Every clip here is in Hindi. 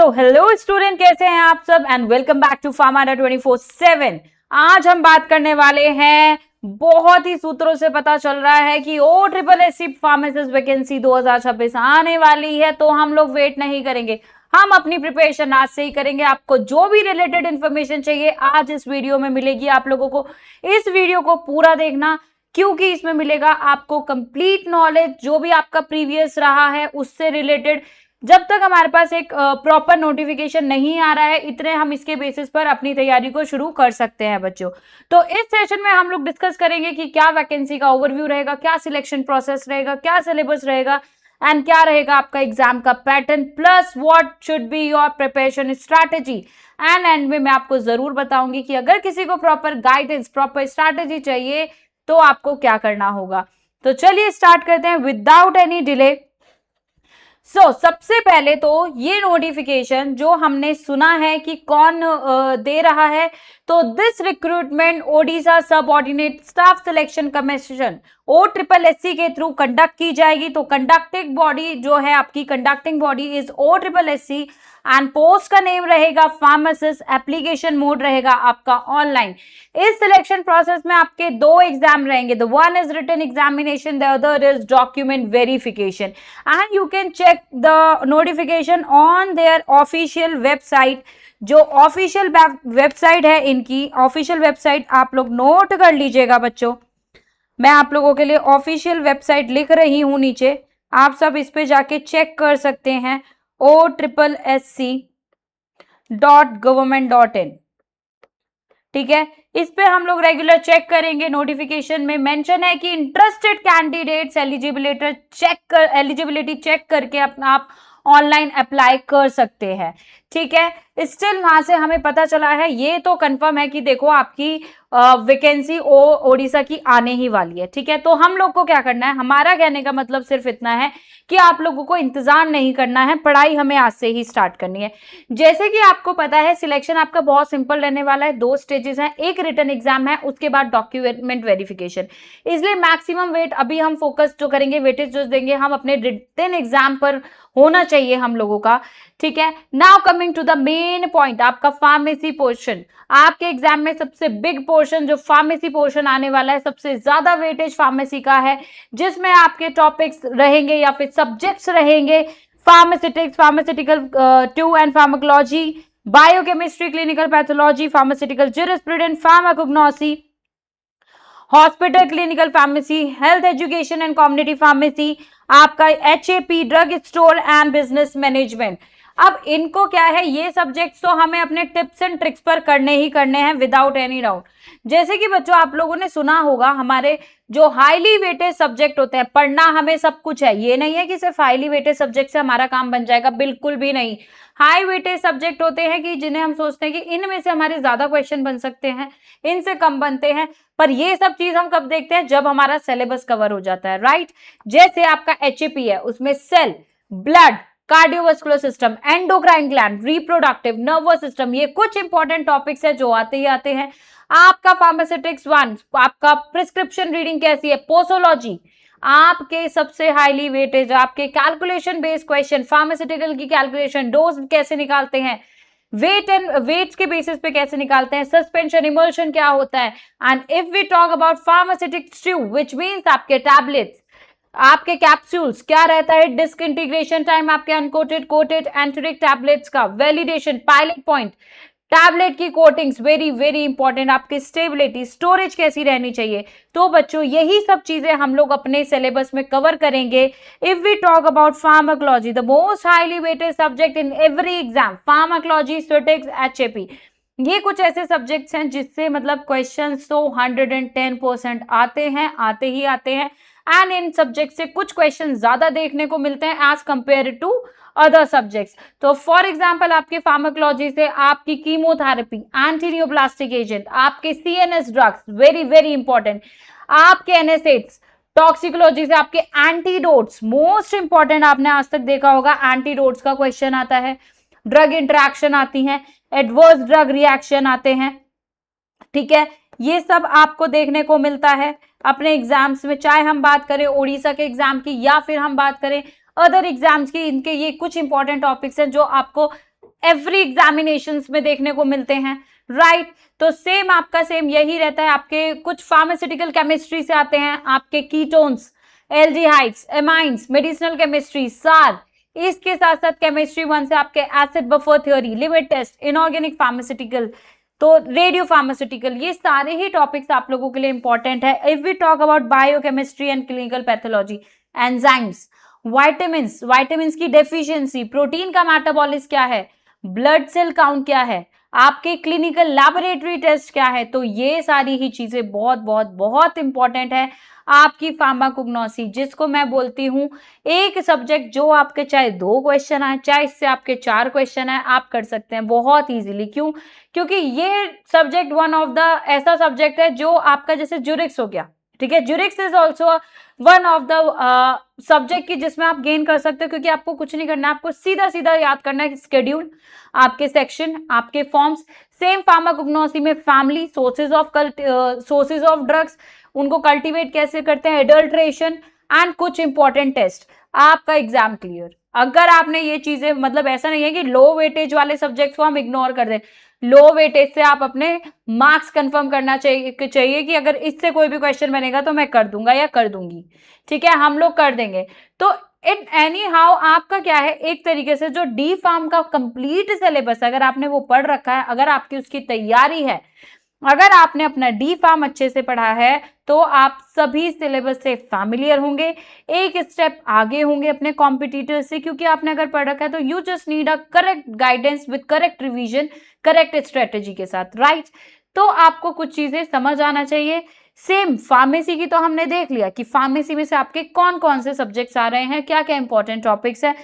सो हेलो स्टूडेंट, कैसे हैं आप सब एंड वेलकम बैक टू फार्माडा 24/7। आज हम बात करने वाले हैं, बहुत ही सूत्रों से पता चल रहा है कि OSSC फार्मासिस्ट वैकेंसी 2026 आने वाली है, तो हम लोग वेट नहीं करेंगे, हम अपनी प्रिपरेशन आज से ही करेंगे। आपको जो भी रिलेटेड इंफॉर्मेशन चाहिए आज इस वीडियो में मिलेगी। आप लोगों को इस वीडियो को पूरा देखना, क्योंकि इसमें मिलेगा आपको कंप्लीट नॉलेज, जो भी आपका प्रीवियस रहा है उससे रिलेटेड। जब तक हमारे पास एक प्रॉपर नोटिफिकेशन नहीं आ रहा है, इतने हम इसके बेसिस पर अपनी तैयारी को शुरू कर सकते हैं बच्चों। तो इस सेशन में हम लोग डिस्कस करेंगे कि क्या वैकेंसी का ओवरव्यू रहेगा, क्या सिलेक्शन प्रोसेस रहेगा, क्या सिलेबस रहेगा एंड क्या रहेगा आपका एग्जाम का pattern, plus what should be your preparation strategy. And में मैं आपको जरूर बताऊंगी कि अगर किसी को प्रॉपर गाइडेंस, प्रॉपर स्ट्रैटेजी चाहिए तो आपको क्या करना होगा। तो चलिए स्टार्ट करते हैं विदाउट एनी डिले। सबसे पहले तो ये नोटिफिकेशन जो हमने सुना है कि कौन दे रहा है, तो this recruitment Odisha subordinate staff selection commission OSSC के थ्रू कंडक्ट की जाएगी। तो कंडक्टिंग बॉडी जो है आपकी, conducting body is OSSC and post का नेम रहेगा फार्मासिस्ट। एप्लीकेशन मोड रहेगा आपका ऑनलाइन। इस सिलेक्शन प्रोसेस में आपके दो एग्जाम रहेंगे, the one is written examination, the other is document verification and you can check the notification on their official website. जो ऑफिशियल वेबसाइट है, इनकी ऑफिशियल वेबसाइट आप लोग नोट कर लीजिएगा बच्चों। मैं आप लोगों के लिए ऑफिशियल वेबसाइट लिख रही हूं नीचे, आप सब इस पे जाके चेक कर सकते हैं, OSSC.government.in। ठीक है, इस पे हम लोग रेगुलर चेक करेंगे। नोटिफिकेशन में मेंशन है कि इंटरेस्टेड कैंडिडेट्स एलिजिबिलिटी चेक करके अपना आप ऑनलाइन अप्लाई कर सकते हैं। ठीक है, स्टिल वहां से हमें पता चला है, ये तो कंफर्म है कि देखो आपकी वैकेंसी ओडिशा की आने ही वाली है। ठीक है, तो हम लोग को क्या करना है, हमारा कहने का मतलब सिर्फ इतना है कि आप लोगों को इंतजार नहीं करना है, पढ़ाई हमें आज से ही स्टार्ट करनी है। जैसे कि आपको पता है, सिलेक्शन आपका बहुत सिंपल रहने वाला है। दो स्टेजेस हैं, एक रिटन एग्जाम है, उसके बाद डॉक्यूमेंट वेरिफिकेशन। इसलिए मैक्सिमम वेट अभी हम फोकस जो करेंगे, वेटेज जो देंगे हम अपने रिटन एग्जाम पर होना चाहिए हम लोगों का। ठीक है, now coming to the main point, आपका फार्मेसी पोर्शन। आपके एग्जाम में सबसे बिग पोर्शन जो फार्मेसी पोर्शन आने वाला है, सबसे ज्यादा वेटेज फार्मेसी का है, जिसमें आपके टॉपिक्स रहेंगे या फिर सब्जेक्ट्स रहेंगे, pharmaceutics, pharmaceutical 2 and pharmacology, biochemistry, clinical pathology, pharmaceutical jurisprudence, pharmacognosy, hospital clinical pharmacy, health education and community pharmacy, आपका HAP drug store and business management. अब इनको क्या है, ये सब्जेक्ट्स तो हमें अपने टिप्स एंड ट्रिक्स पर करने ही करने हैं विदाउट एनी डाउट। जैसे कि बच्चों आप लोगों ने सुना होगा, हमारे जो हाईली वेटेड सब्जेक्ट होते हैं, पढ़ना हमें सब कुछ है, ये नहीं है कि सिर्फ हाईली वेटेड सब्जेक्ट से हमारा काम बन जाएगा, बिल्कुल भी नहीं। हाई वेटेज सब्जेक्ट होते हैं कि जिन्हें हम सोचते हैं कि इनमें से हमारे ज्यादा क्वेश्चन बन सकते हैं, इनसे कम बनते हैं, पर ये सब चीज हम कब देखते हैं, जब हमारा सिलेबस कवर हो जाता है, राइट। जैसे आपका HAP है, उसमें cell, blood, cardiovascular system, endocrine gland, reproductive, nervous system, ये कुछ इंपॉर्टेंट टॉपिक्स है जो आते ही आते हैं। आपका फार्मास्यूटिक्स 1, आपका प्रिस्क्रिप्शन रीडिंग कैसी है, पोसोलॉजी, आपके सबसे हाईली वेटेज, आपके कैलकुलेशन बेस्ड क्वेश्चन, फार्मास्यूटिकल की कैलकुलेशन, डोज कैसे निकालते हैं, वेट्स के बेसिस पे कैसे निकालते हैं, सस्पेंशन, इमल्शन क्या होता है। And if we talk about pharmaceutics 2, which means आपके टैबलेट्स, आपके कैप्सूल्स, क्या रहता है, डिस्क इंटीग्रेशन टाइम, आपके अनकोटेड, कोटेड एंटरिक टैबलेट्स का वैलिडेशन, पायलट पॉइंट, टैबलेट की कोटिंग्स, वेरी वेरी इंपॉर्टेंट, आपकी स्टेबिलिटी, स्टोरेज कैसी रहनी चाहिए। तो बच्चों यही सब चीजें हम लोग अपने सिलेबस में कवर करेंगे। If we talk about pharmacology, the most highly weighted subject in every exam, pharmacology, statistics, HAP, ये कुछ ऐसे सब्जेक्ट्स हैं जिससे मतलब क्वेश्चंस तो 110% आते हैं, आते ही आते हैं। एंड इन सब्जेक्ट से कुछ क्वेश्चन ज्यादा देखने को मिलते हैं as compare to other subjects. तो फॉर एग्जांपल आपके फार्माकोलॉजी से आपकी कीमोथेरेपी, एंटीनियोप्लास्टिक एजेंट, आपके CNS drugs, very very important, आपके NSAIDs, टॉक्सिकोलॉजी से आपके एंटीडोट्स, मोस्ट इंपॉर्टेंट, आपने आज तक देखा होगा एंटीडोट्स का क्वेश्चन आता है, ड्रग इंटरेक्शन आती है, एडवर्स ड्रग रिएक्शन आते हैं। ठीक है, ये सब आपको देखने को मिलता है अपने एग्जाम्स में, चाहे हम बात करें ओडिशा के एग्जाम की या फिर हम बात करें अदर एग्जाम्स की। इनके ये कुछ इंपॉर्टेंट टॉपिक्स हैं जो आपको एवरी एग्जामिनेशंस में देखने को मिलते हैं, राइट। तो सेम आपका सेम यही रहता है, आपके कुछ फार्मास्यूटिकल केमिस्ट्री से आते हैं, आपके ketones, aldehydes, amines, medicinal chemistry, सार। इसके साथ साथ केमिस्ट्री 1 से आपके acid buffer theory, limit test, inorganic pharmaceutical, तो रेडियो फार्मास्यूटिकल, ये सारे ही टॉपिक्स आप लोगों के लिए इंपॉर्टेंट है। If we talk about biochemistry and clinical pathology, enzymes, vitamins की डेफिशिएंसी, प्रोटीन का मेटाबॉलिज्म क्या है, ब्लड सेल काउंट क्या है, आपके क्लिनिकल लैबोरेटरी टेस्ट क्या है, तो ये सारी ही चीजें बहुत बहुत बहुत इंपॉर्टेंट है आपकी फार्माकोग्नोसी, जिसको मैं बोलती हूँ एक सब्जेक्ट जो आपके चाहे 2 क्वेश्चन आए, चाहे इससे आपके 4 क्वेश्चन आए, आप कर सकते हैं बहुत इजीली। क्यों? क्योंकि ये सब्जेक्ट वन ऑफ द ऐसा सब्जेक्ट है जो आपका जैसे ज्यूरिक्स हो गया, ठीक है, ज्यूरिक्स is also one of the subject की जिसमें आप गेन कर सकते हो, क्योंकि आपको कुछ नहीं करना है, आपको सीधा सीधा याद करना है स्केड्यूल, आपके सेक्शन, आपके फॉर्म्स। सेम फार्माकोग्नोसी में फैमिली, सोर्सेज ऑफ ड्रग्स, उनको कल्टीवेट कैसे करते हैं, एडल्ट्रेशन एंड कुछ इंपॉर्टेंट टेस्ट, आपका एग्जाम क्लियर। अगर आपने ये चीजें, मतलब ऐसा नहीं है कि लो वेटेज वाले सब्जेक्ट्स को हम इग्नोर कर दें, लो वेटेज से आप अपने मार्क्स कंफर्म करना चाहिए कि अगर इससे कोई भी क्वेश्चन बनेगा तो मैं कर दूंगा या कर दूंगी, ठीक है, हम लोग कर देंगे। तो इन एनी हाउ आपका क्या है, एक तरीके से जो डी फार्म का कंप्लीट सिलेबस है, अगर आपने वो पढ़ रखा है, अगर आपकी उसकी तैयारी है, अगर आपने अपना डी फार्म अच्छे से पढ़ा है, तो आप सभी सिलेबस से फैमिलियर होंगे, एक स्टेप आगे होंगे अपने कॉम्पिटिटर से, क्योंकि आपने अगर पढ़ रखा है तो you just need a correct guidance with correct revision, correct strategy के साथ, राइट। तो आपको कुछ चीजें समझ आना चाहिए। सेम फार्मेसी की तो हमने देख लिया कि फार्मेसी में से आपके कौन कौन से सब्जेक्ट्स आ रहे हैं, क्या क्या इंपॉर्टेंट टॉपिक्स है।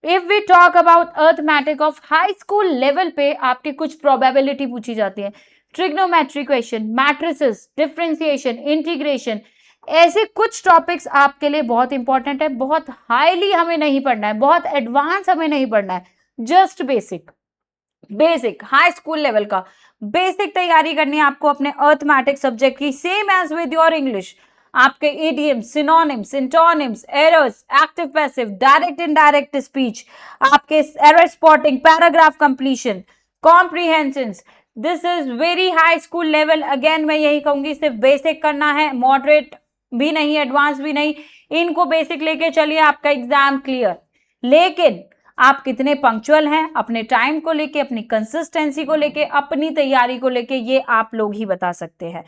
If we talk about arithmetic of high school level पे आपकी कुछ प्रोबेबिलिटी पूछी जाती है, trigonometry question, matrices, differentiation, integration, ऐसे कुछ टॉपिक्स आपके लिए बहुत इंपॉर्टेंट है। बहुत हाईली हमें नहीं पढ़ना है, बहुत एडवांस हमें नहीं पढ़ना है, just basic high school level का बेसिक तैयारी करनी है आपको अपने अर्थमेटिक सब्जेक्ट की, same as with your English. आपके idioms, synonyms, antonyms, errors, active passive, direct indirect speech, आपके error spotting, paragraph completion, comprehensions, this is very high school level. Again मैं यही कहूंगी, सिर्फ बेसिक करना है, मॉडरेट भी नहीं, एडवांस भी नहीं, इनको बेसिक लेके चलिए, आपका एग्जाम क्लियर। लेकिन आप कितने पंक्चुअल हैं अपने टाइम को लेके, अपनी कंसिस्टेंसी को लेके, अपनी तैयारी को लेके, ये आप लोग ही बता सकते हैं।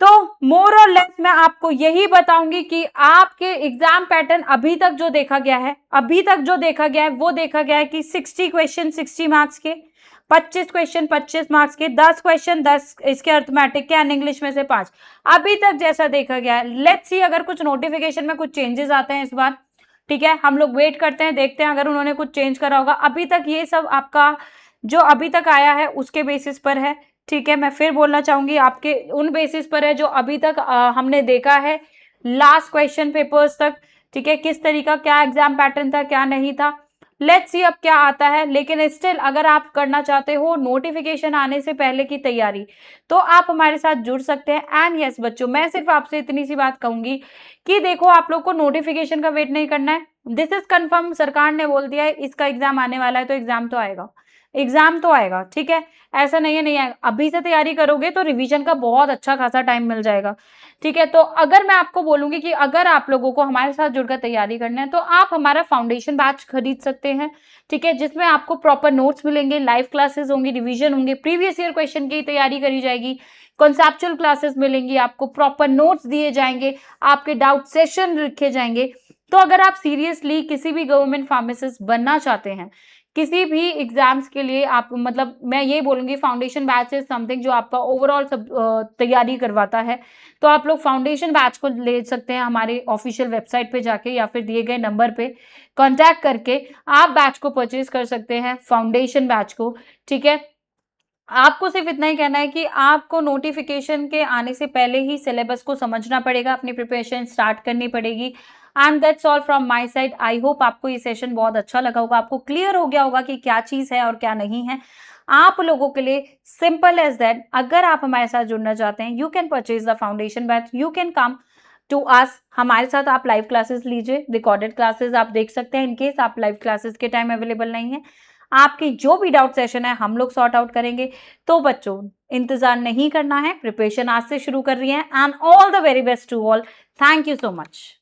तो मोर और लेस मैं आपको यही बताऊंगी कि आपके एग्जाम पैटर्न अभी तक जो देखा गया है, वो देखा गया है कि 60 क्वेश्चन 60 मार्क्स के, 25 क्वेश्चन 25 मार्क्स के, 10 क्वेश्चन 10 इसके अर्थमेटिक के एंड इंग्लिश में से 5, अभी तक जैसा देखा गया है। लेट्स सी अगर कुछ नोटिफिकेशन में कुछ चेंजेस आते हैं इस बार, ठीक है, हम लोग वेट करते हैं, देखते हैं अगर उन्होंने कुछ चेंज करा होगा। अभी तक ये सब आपका जो अभी तक आया है उसके बेसिस पर है, ठीक है। मैं फिर बोलना चाहूंगी आपके उन बेसिस पर है जो अभी तक हमने देखा है लास्ट क्वेश्चन पेपर्स तक, ठीक है, किस तरीका क्या एग्जाम पैटर्न था, क्या नहीं था। लेट्स सी अब क्या आता है। लेकिन स्टिल अगर आप करना चाहते हो नोटिफिकेशन आने से पहले की तैयारी, तो आप हमारे साथ जुड़ सकते हैं। एंड यस बच्चों, मैं सिर्फ आपसे इतनी सी बात कहूंगी कि देखो, आप लोग को नोटिफिकेशन का वेट नहीं करना है, दिस इज कंफर्म, सरकार ने बोल दिया है इसका एग्जाम आने वाला है, तो एग्जाम तो आएगा, ठीक है, ऐसा नहीं है नहीं आएगा। अभी से तैयारी करोगे तो रिवीजन का बहुत अच्छा खासा टाइम मिल जाएगा, ठीक है। तो अगर मैं आपको बोलूंगी कि अगर आप लोगों को हमारे साथ जुड़कर तैयारी करना है, तो आप हमारा फाउंडेशन बैच खरीद सकते हैं, ठीक है, जिसमें आपको प्रॉपर नोट्स मिलेंगे, लाइव क्लासेस होंगी, रिवीजन होंगे, प्रीवियस ईयर क्वेश्चन की तैयारी करी जाएगी, कॉन्सेप्चुअल क्लासेस मिलेंगी, आपको प्रॉपर नोट्स दिए जाएंगे, आपके डाउट सेशन रखे जाएंगे। तो अगर आप सीरियसली किसी भी गवर्नमेंट फार्मासिस्ट बनना चाहते हैं, किसी भी एग्जाम्स के लिए, आप मतलब मैं ये बोलूंगी फाउंडेशन बैच इज समथिंग जो आपका ओवरऑल सब तैयारी करवाता है। तो आप लोग फाउंडेशन बैच को ले सकते हैं हमारे ऑफिशियल वेबसाइट पे जाके, या फिर दिए गए नंबर पे कांटेक्ट करके आप बैच को परचेज कर सकते हैं, फाउंडेशन बैच को, ठीक है। आपको सिर्फ इतना ही कहना है कि आपको नोटिफिकेशन के आने से पहले ही सिलेबस को समझना पड़ेगा, अपनी प्रिपरेशन स्टार्ट करनी पड़ेगी। And that's all from my side. I hope आपको ये सेशन बहुत अच्छा लगा होगा, आपको क्लियर हो गया होगा कि क्या चीज़ है और क्या नहीं है। आप लोगों के लिए सिंपल एज दैट, अगर आप हमारे साथ जुड़ना चाहते हैं, you can purchase the foundation batch, you can come to us, हमारे साथ आप लाइव क्लासेस लीजिए, रिकॉर्डेड क्लासेस आप देख सकते हैं, इनकेस आप लाइव क्लासेस के टाइम अवेलेबल नहीं है। आपकी जो भी डाउट सेशन है हम लोग सॉर्ट आउट करेंगे। तो बच्चों इंतजार नहीं करना है, प्रिपरेशन आज से शुरू कर रही है and all the very best to all. Thank you so much.